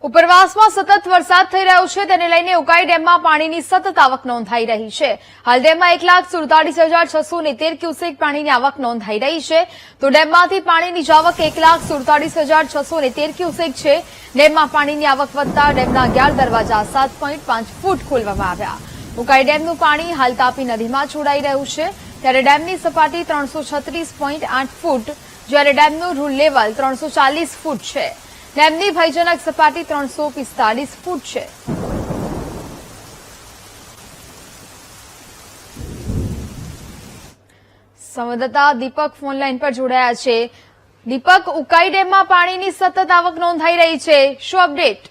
ઉપરવાસમાં સતત વરસાદ થઈ રહ્યો છે તેને લઈને ઉકાઈ ડેમમાં પાણીની સતત આવક નોંધાઈ રહી છે। હાલ ડેમમાં 1,47,613 ક્યુસેક પાણીની આવક નોંધાઈ રહી છે તો ડેમમાંથી પાણીની આવક 1,47,613 ક્યુસેક છે। ડેમમાં પાણીની આવક વધતા ડેમના 11 દરવાજા 7.5 ફૂટ ખોલવામાં આવ્યા। ઉકાઈ ડેમનું પાણી હાલ તાપી નદીમાં છોડાઈ રહ્યું છે ત્યારે ડેમની સપાટી 336.8 ફૂટ જ્યારે ડેમનું રૂલ લેવલ 340 ફૂટ છે। ડેમની ભયજનક સપાટી 345 ફૂટ છે। સંવાદદાતા દીપક ફોનલાઈન પર જોડાયા છે। દીપક, ઉકાઈ ડેમમાં પાણીની સતત આવક નોંધાઈ રહી છે, શું અપડેટ?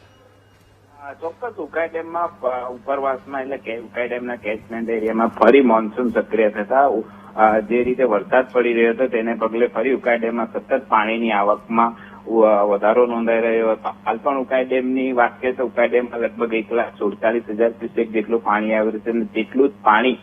ચોક્કસ ઉકાઈ ડેમમાં ઉપરવાસમાં એટલે કે ઉકાઈ ડેમના કેચમેન્ટ એરિયામાં ફરી મોન્સૂન સક્રિય થતા જે રીતે વરસાદ પડી રહ્યો હતો તેને પગલે ફરી ઉકાઈ ડેમમાં સતત પાણીની આવકમાં વધારો નોંધાઈ રહ્યો હતો। હાલ પણ ઉકાઈ ડેમની વાત કરીએ તો ઉકાઈ ડેમમાં લગભગ 1,47,000 ક્યુસેક જેટલું પાણી આવ્યું છે અને તેટલું જ પાણી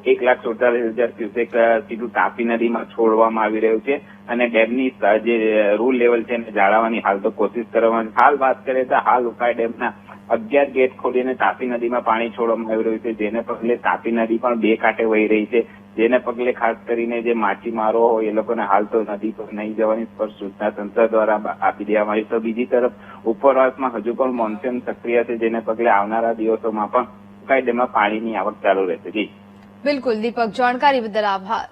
1,47,000 ક્યુસેક સીધું તાપી નદીમાં છોડવામાં આવી રહ્યું છે અને ડેમની જે રૂલ લેવલ છે એને જાળવવાની હાલ તો કોશિશ કરવામાં। હાલ વાત કરીએ તો હાલ ઉકાઈ ડેમના 11 ગેટ ખોલીને તાપી નદીમાં પાણી છોડવામાં આવી રહ્યું છે જેને પગલે તાપી નદી પણ બે કાંઠે વહી રહી છે જેને પગલે ખાસ કરીને જે માછીમારો હોય એ લોકોને હાલ તો નદી પર નહીં જવાની સ્પષ્ટ સૂચના તંત્ર દ્વારા આપી દેવામાં આવી। તો બીજી તરફ ઉપરવાસમાં હજુ પણ મોન્સૂન સક્રિય છે જેને પગલે આવનારા દિવસોમાં પણ ઉકાઈ ડેમમાં પાણીની આવક ચાલુ રહેશે। જી બિલકુલ દીપક, જાણકારી બદલ આભાર।